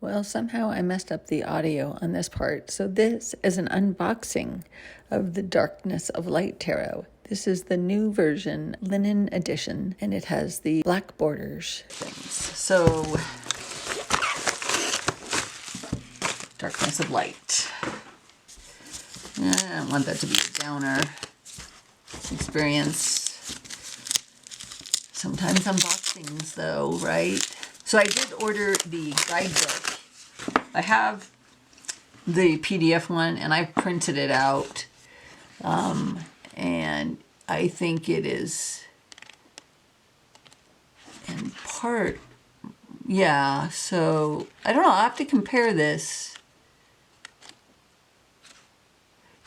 Well, somehow I messed up the audio on this part. So this is an unboxing of the Darkness of Light Tarot. This is the new version, linen edition, and it has the black borders things. So, Darkness of Light. I don't want that to be a downer experience. Sometimes unboxings though, right? So I did order the guidebook. I have the PDF one and I printed it out. And I think it is in part, yeah, so I don't know, I'll have to compare this.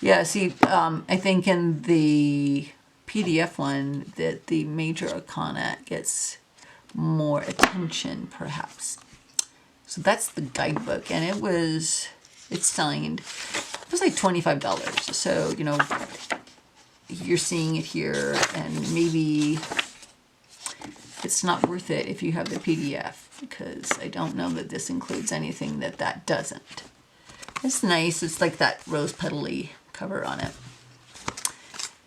Yeah, see, I think in the PDF one that the major arcana gets more attention, perhaps. So that's the guidebook, and it's signed. It was like $25. So, you know, you're seeing it here, and maybe it's not worth it if you have the PDF, because I don't know that this includes anything that doesn't. It's nice. It's like that rose petal-y cover on it.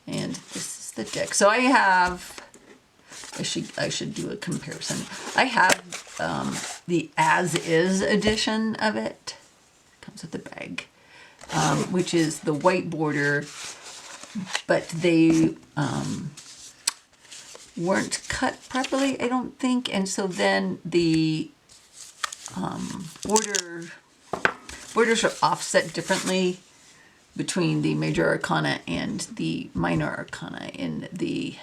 And this is the deck. So I have, I should do a comparison. I have the as-is edition of it. Comes with the bag, which is the white border, but they weren't cut properly, I don't think, and so then the borders are offset differently between the major arcana and the minor arcana in the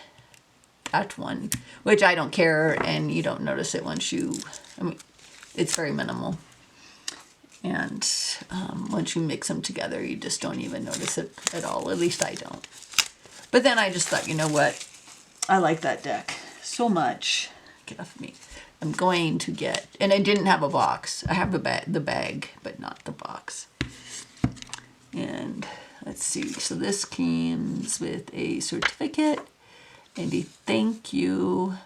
that one, which I don't care, and you don't notice it once you, I mean, it's very minimal. And once you mix them together, you just don't even notice it at all. At least I don't. But then I just thought, you know what? I like that deck so much. Get off of me. I'm going to get, and I didn't have a box. I have the bag, but not the box. And let's see. So this comes with a certificate and a thank you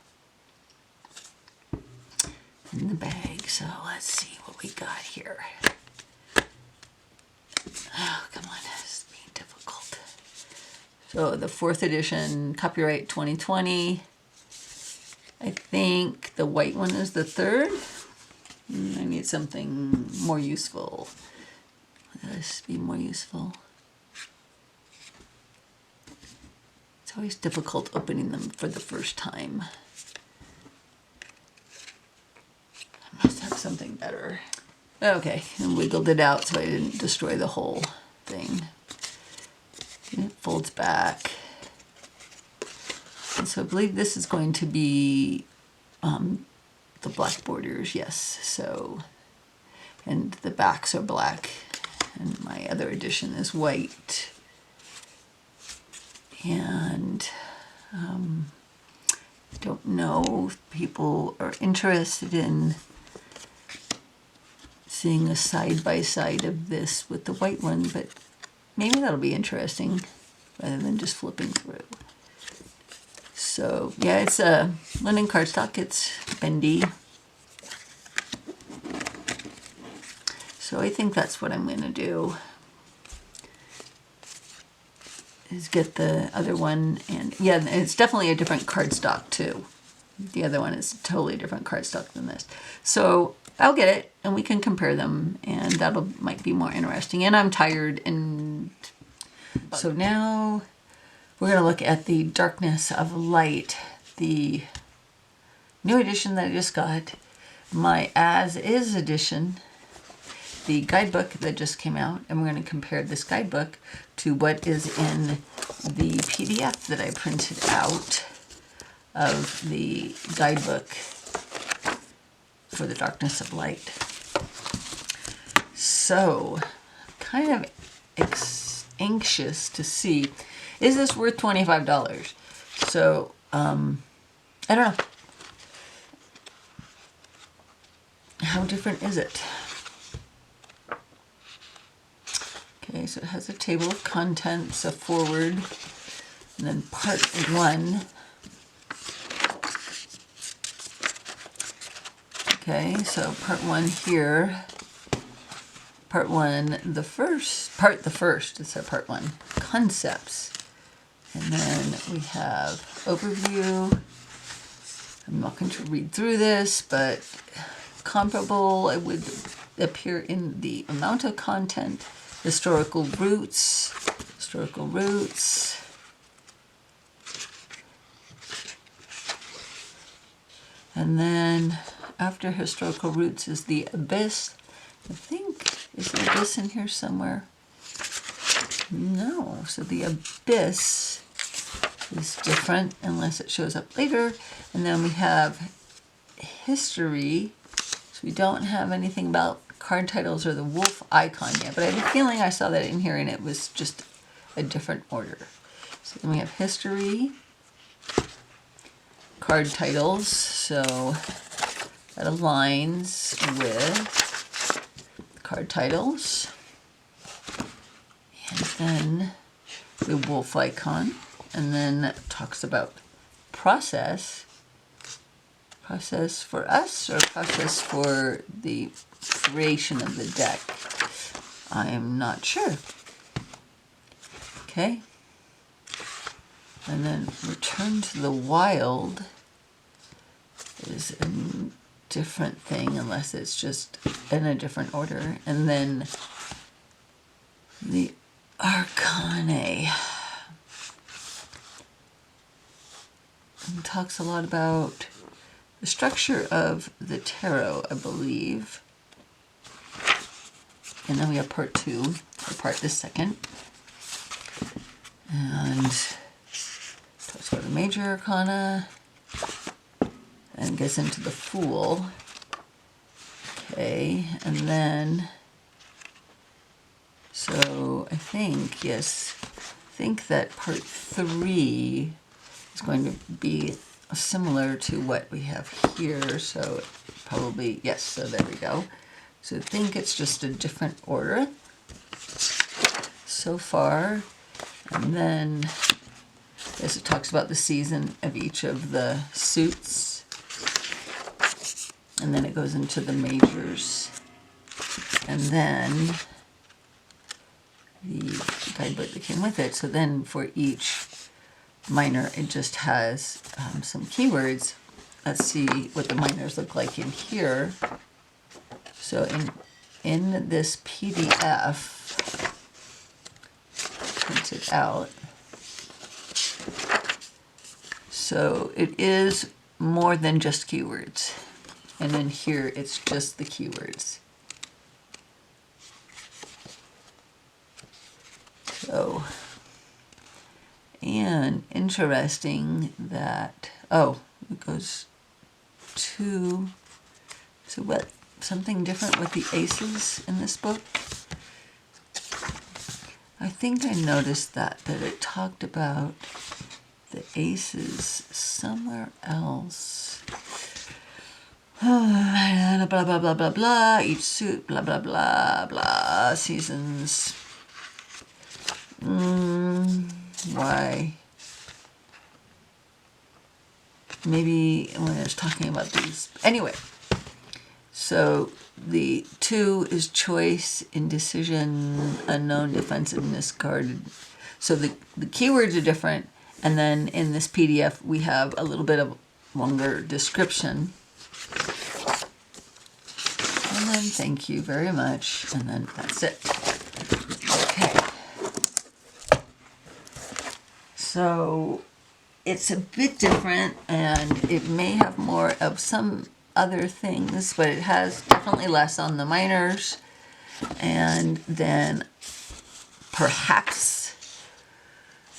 in the bag. So let's see what we got here. Oh, come on, this is being difficult. So the 4th edition, copyright 2020. I think the white one is the 3rd. I need something more useful. Let this be more useful. It's always difficult opening them for the first time. I must have something better. Okay, and wiggled it out so I didn't destroy the whole thing. And it folds back. And so I believe this is going to be the black borders, yes. So, and the backs are black, and my other edition is white. And I don't know if people are interested in seeing a side-by-side of this with the white one, but maybe that'll be interesting rather than just flipping through. So yeah, it's a linen cardstock. It's bendy. So I think that's what I'm going to do, is get the other one. And yeah, it's definitely a different cardstock too. The other one is totally a different cardstock than this. So I'll get it and we can compare them, and that'll might be more interesting. And I'm tired, and so now we're going to look at the Darkness of Light, the new edition that I just got, my as-is edition, the guidebook that just came out, and we're going to compare this guidebook to what is in the PDF that I printed out of the guidebook for the Darkness of Light. So, kind of anxious to see, is this worth $25? So, I don't know. How different is it? Okay, so it has a table of contents, a forward, and then part 1. Okay, so part 1 here part one, the first, it's a part one, concepts. And then we have overview. I'm not going to read through this, but comparable, it would appear in the amount of content, historical roots. And then after historical roots is the abyss. I think, is the abyss in here somewhere? No, so the abyss is different unless it shows up later. And then we have history. So we don't have anything about card titles or the wolf icon yet, but I have a feeling I saw that in here and it was just a different order. So then we have history, card titles, so that aligns with card titles. And then the wolf icon, and then it talks about process for us or process for the creation of the deck. I am not sure. Okay. And then return to the wild is a different thing unless it's just in a different order. And then the arcanae talks a lot about the structure of the tarot, I believe. And then we have part two, or part the second. And talks about the major arcana and gets into the Fool. Okay, and then, so I think, yes, I think that part three is going to be similar to what we have here, so probably, yes, so there we go. So I think it's just a different order so far. And then, yes, it talks about the season of each of the suits. And then it goes into the majors. And then the guidebook that came with it. So then for each minor, it just has some keywords. Let's see what the minors look like in here. So in this PDF, printed out. So it is more than just keywords. And then here it's just the keywords. So, and interesting that, oh, it goes to, so what, something different with the aces in this book? I think I noticed that it talked about the aces somewhere else. Blah, blah, blah, blah, blah, each suit, blah, blah, blah, blah, seasons. Why? Maybe when I was talking about these. Anyway, so the 2 is choice, indecision, unknown, defensiveness, guarded. So the keywords are different. And then in this PDF, we have a little bit of longer description. And then thank you very much. And then that's it. Okay. So it's a bit different and it may have more of some other things, but it has definitely less on the minors. And then perhaps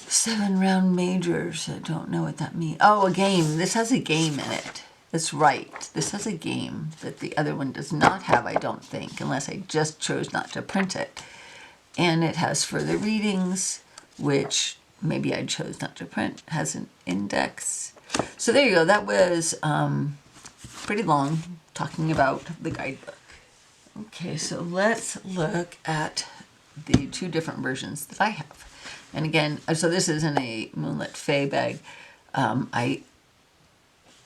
7-round majors. I don't know what that means. Oh, a game. This has a game in it. That's right. This has a game that the other one does not have, I don't think, unless I just chose not to print it. And it has further readings, which maybe I chose not to print. It has an index. So there you go. That was pretty long, talking about the guidebook. Okay, so let's look at the 2 different versions that I have. And again, so this is in a Moonlit Fae bag.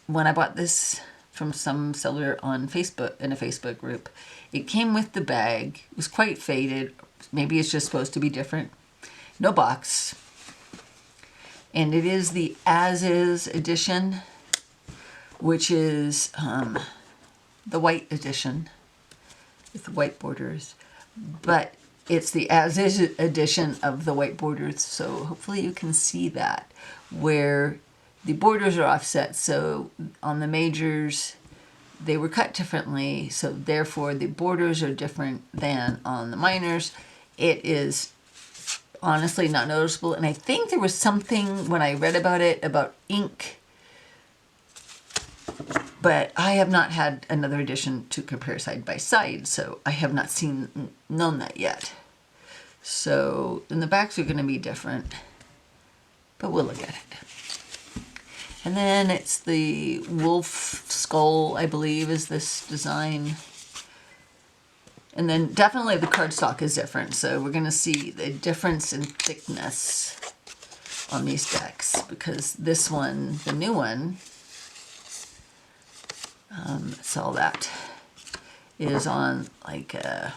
When I bought this from some seller on Facebook, in a Facebook group. It came with the bag. It was quite faded. Maybe it's just supposed to be different. No box. And it is the as-is edition, which is the white edition with the white borders. But it's the as-is edition of the white borders, so hopefully you can see that, where the borders are offset. So on the majors, they were cut differently, so therefore the borders are different than on the minors. It is honestly not noticeable, and I think there was something when I read about it about ink, but I have not had another edition to compare side by side, so I have not known that yet. So, and the backs are going to be different, but we'll look at it. And then it's the wolf skull, I believe, is this design. And then definitely the cardstock is different, so we're going to see the difference in thickness on these decks, because this one, the new one, so that is on like a,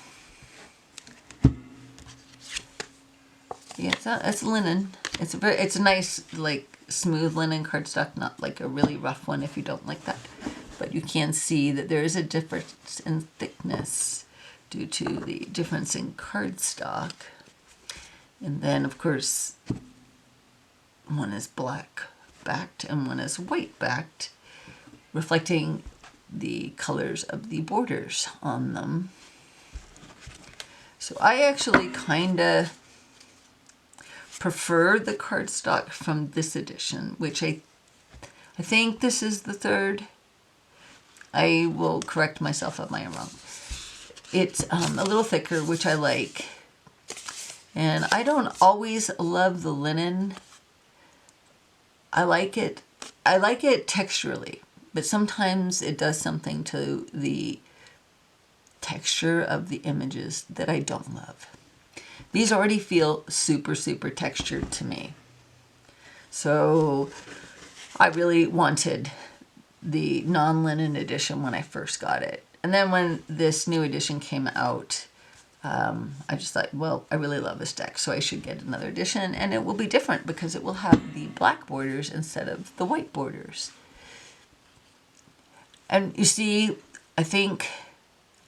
yeah, it's linen. It's a nice, like, smooth linen cardstock, not like a really rough one if you don't like that. But you can see that there is a difference in thickness due to the difference in cardstock. And then, of course, one is black backed and one is white backed, reflecting the colors of the borders on them. So I actually kind of prefer the cardstock from this edition, which I think this is the third. I will correct myself if I am wrong. It's a little thicker, which I like. And I don't always love the linen. I like it texturally, but sometimes it does something to the texture of the images that I don't love. These already feel super, super textured to me. So I really wanted the non-linen edition when I first got it. And then when this new edition came out, I just thought, well, I really love this deck, so I should get another edition, and it will be different because it will have the black borders instead of the white borders. And you see, I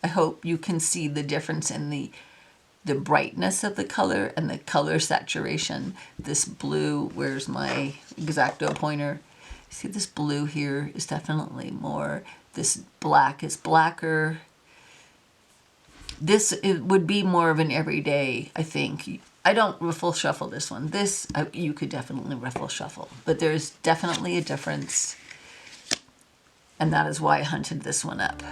hope you can see the difference in the brightness of the color and the color saturation. This blue, where's my X-Acto pointer? See, this blue here is definitely more, this black is blacker. This, it would be more of an everyday, I think. I don't ruffle shuffle this one. This, you could definitely ruffle shuffle, but there's definitely a difference. And that is why I hunted this one up.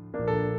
All right,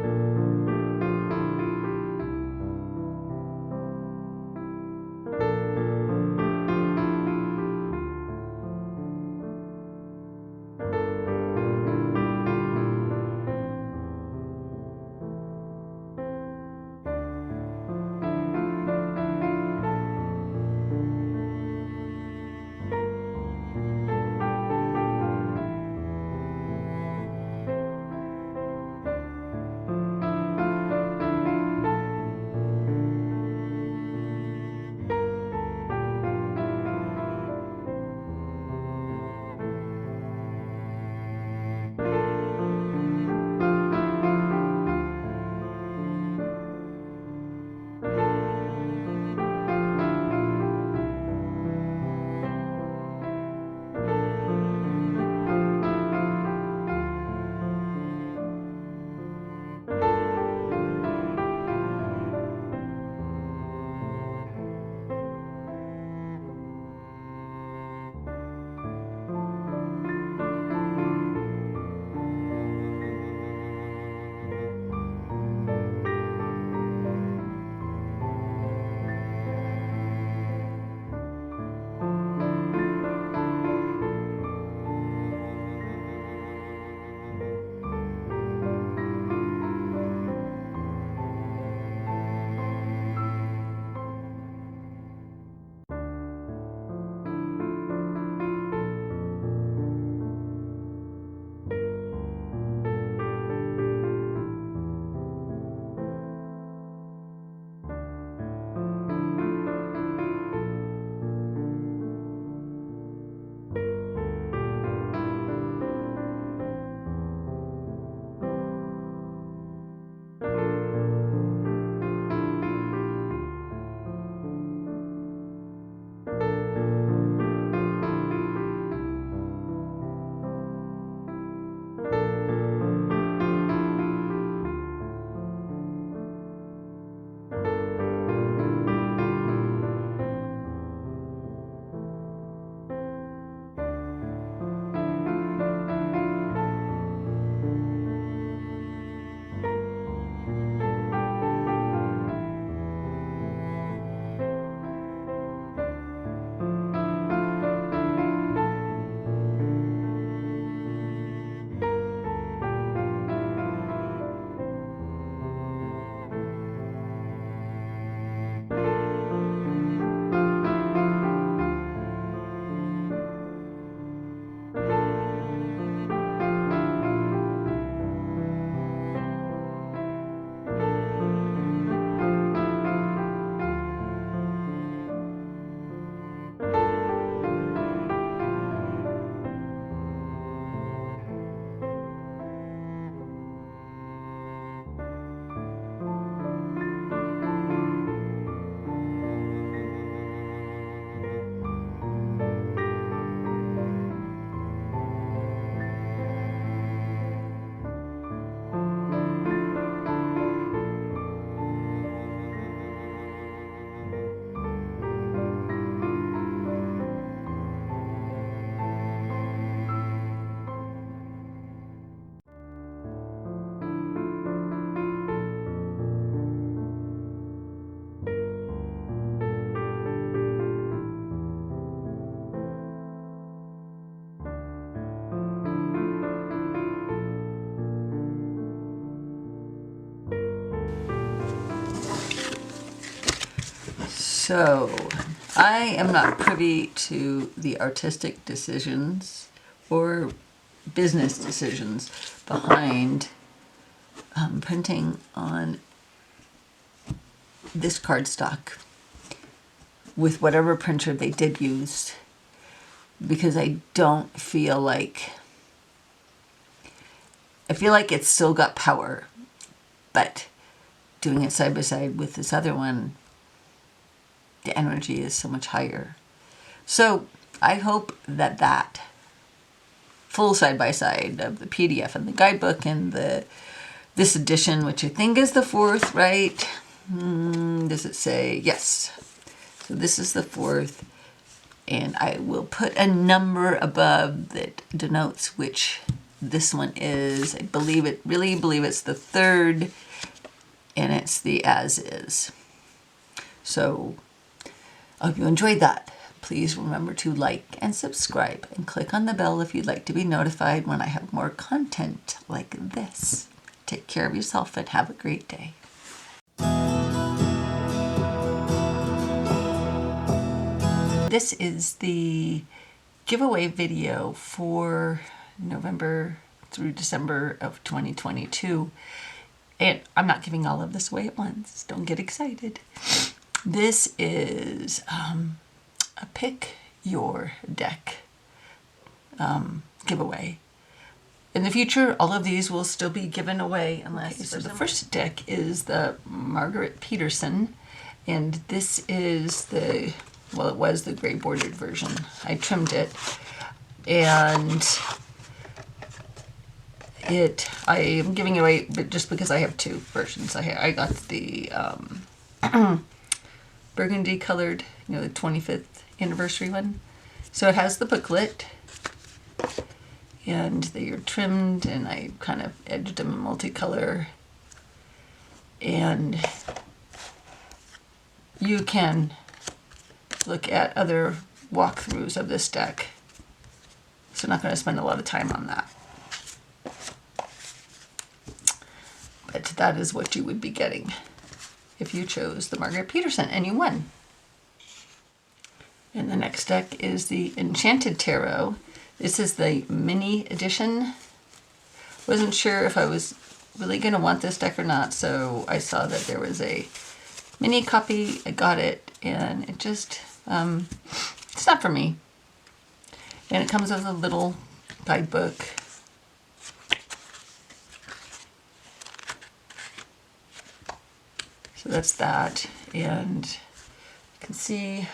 So, I am not privy to the artistic decisions or business decisions behind printing on this cardstock with whatever printer they did use, because I feel like it's still got power, but doing it side by side with this other one, the energy is so much higher. So I hope that full side by side of the PDF and the guidebook and this edition, which I think is the 4th, right? Does it say? Yes. So this is the 4th, and I will put a number above that denotes which this one is. I really believe it's the 3rd, and it's the as is. So I hope you enjoyed that. Please remember to like and subscribe and click on the bell if you'd like to be notified when I have more content like this. Take care of yourself and have a great day. This is the giveaway video for November through December of 2022. And I'm not giving all of this away at once. Don't get excited. This is a pick your deck giveaway. In the future, all of these will still be given away unless... So the first deck is the Margaret Peterson, and this is the, well, it was the gray bordered version. I trimmed it, and I am giving it away but just because I have 2 versions. I got the burgundy colored, the 25th anniversary one. So it has the booklet, and they are trimmed, and I kind of edged them in multicolor. And you can look at other walkthroughs of this deck. So I'm not going to spend a lot of time on that. But that is what you would be getting if you chose the Margaret Peterson and you won. And the next deck is the Enchanted Tarot. This is the mini edition. Wasn't sure if I was really going to want this deck or not, so I saw that there was a mini copy. I got it, and it just, it's not for me. And it comes with a little guidebook. So that's that, and you can see,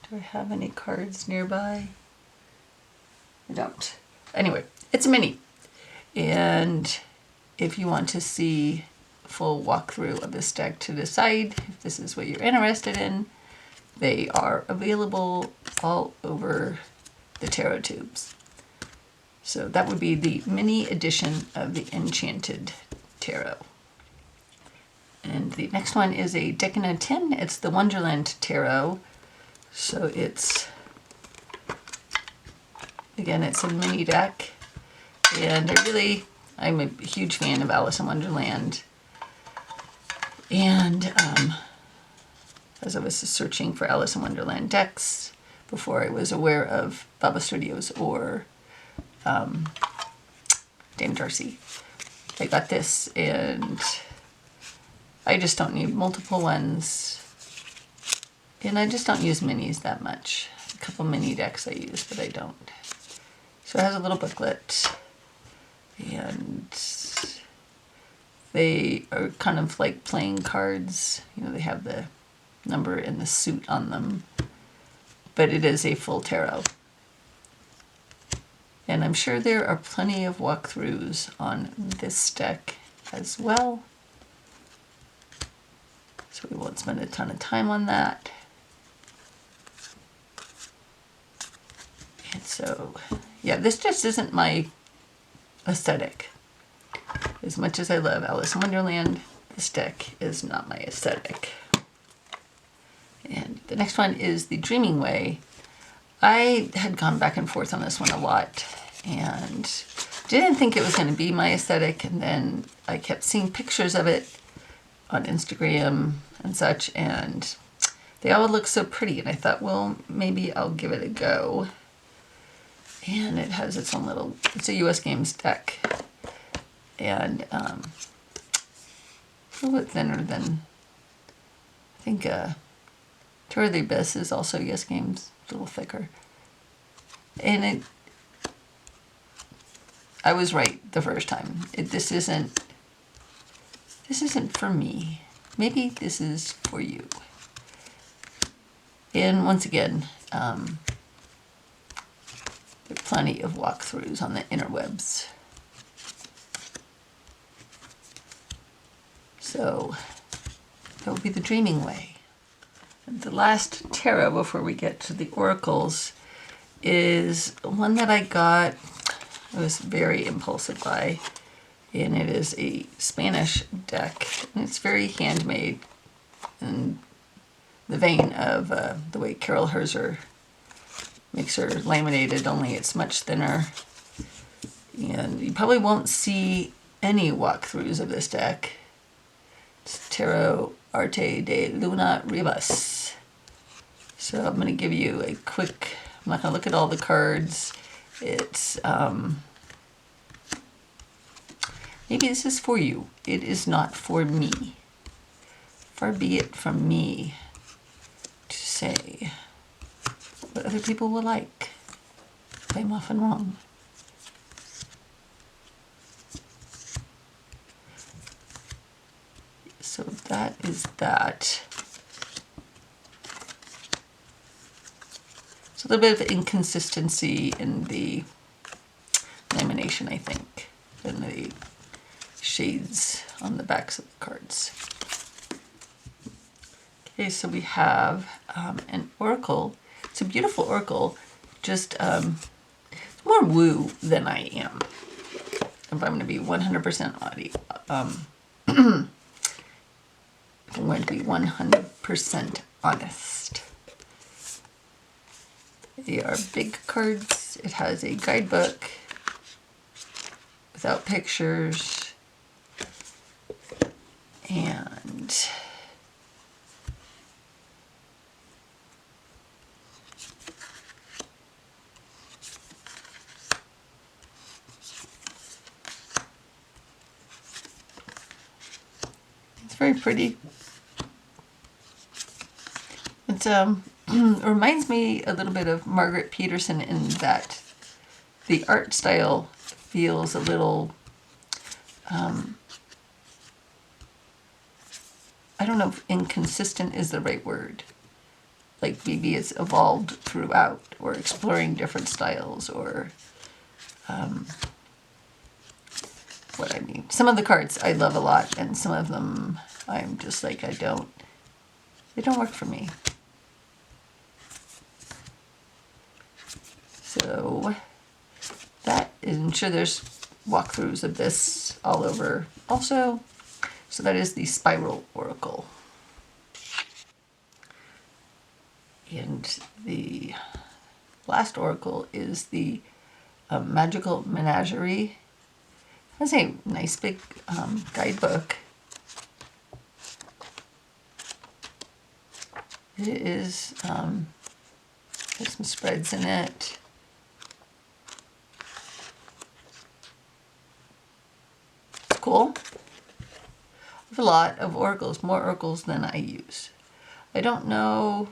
do I have any cards nearby? I don't. Anyway, it's a mini, and if you want to see a full walkthrough of this deck to decide if this is what you're interested in, they are available all over the tarot tubes. So that would be the mini edition of the Enchanted Tarot. And the next one is a deck in a tin. It's the Wonderland Tarot. So it's, again, it's a mini deck. And I'm a huge fan of Alice in Wonderland. And as I was searching for Alice in Wonderland decks before I was aware of Baba Studios or Dan Darcy, I got this, and I just don't need multiple ones, and I just don't use minis that much. A couple mini decks I use, but I don't. So it has a little booklet, and they are kind of like playing cards. They have the number and the suit on them, but it is a full tarot. And I'm sure there are plenty of walkthroughs on this deck as well. So we won't spend a ton of time on that. And so, yeah, this just isn't my aesthetic. As much as I love Alice in Wonderland, this deck is not my aesthetic. And the next one is the Dreaming Way. I had gone back and forth on this one a lot and didn't think it was going to be my aesthetic, and then I kept seeing pictures of it on Instagram and such, and they all look so pretty, and I thought, well, maybe I'll give it a go. And it has its own little, it's a US Games deck, and a little bit thinner than, I think Trio of the Abyss is also US Games, a little thicker. And I was right the first time. This isn't for me. Maybe this is for you. And once again, there are plenty of walkthroughs on the interwebs. So that would be the Dreaming Way. And the last tarot before we get to the oracles is one that I got, I was very impulsive by, and it is a Spanish deck, and it's very handmade in the vein of the way Carol Herzer makes her laminated, only it's much thinner. And you probably won't see any walkthroughs of this deck. It's Tarot Arte de Luna Rivas. So I'm going to give you a quick, I'm not going to look at all the cards. It's, maybe this is for you. It is not for me. Far be it from me to say what other people will like. I'm often wrong. So that is that. So a little bit of inconsistency in the lamination, I think, and the shades on the backs of the cards. Okay, so we have an oracle. It's a beautiful oracle, just more woo than I am. If I'm going to be 100% audio, if I'm going to be 100% honest. They are big cards. It has a guidebook without pictures, and it's very pretty. It's reminds me a little bit of Margaret Peterson in that the art style feels a little, I don't know if inconsistent is the right word. Like maybe it's evolved throughout, or exploring different styles, or what I mean. Some of the cards I love a lot, and some of them I'm just like, they don't work for me. So that is, I'm sure there's walkthroughs of this all over also. So that is the Spiral Oracle. And the last oracle is the Magical Menagerie. It has a nice big guidebook. It is, there's some spreads in it. It's cool. I have a lot of oracles, more oracles than I use. I don't know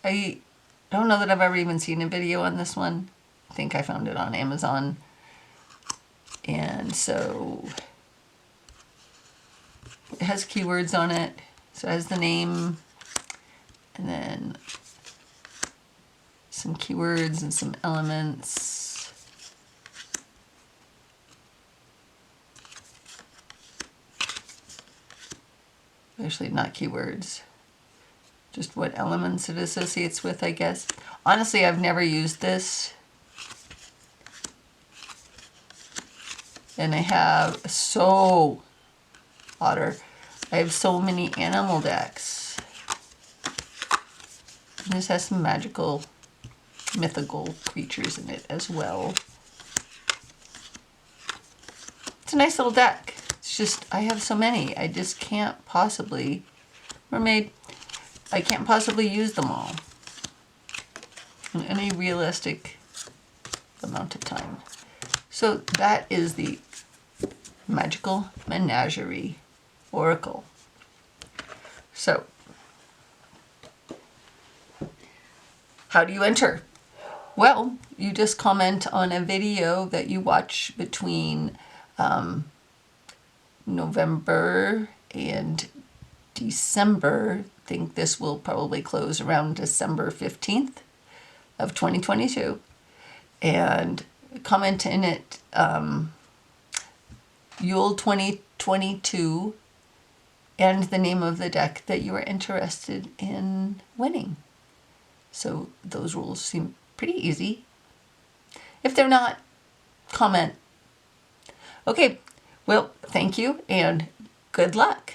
that I've ever even seen a video on this one. I think I found it on Amazon. And so it has keywords on it. So it has the name, and then some keywords and some elements. Actually, not keywords. Just what elements it associates with, I guess. Honestly, I've never used this. And I have I have so many animal decks. And this has some magical, mythical creatures in it as well. It's a nice little deck. It's just, I have so many. I just can't possibly. Mermaid. I can't possibly use them all in any realistic amount of time. So that is the Magical Menagerie Oracle. So, how do you enter? Well, you just comment on a video that you watch between November and December. I think this will probably close around December 15th of 2022. And comment in it, Yule 2022, and the name of the deck that you are interested in winning. So those rules seem pretty easy. If they're not, comment. Okay, well, thank you and good luck.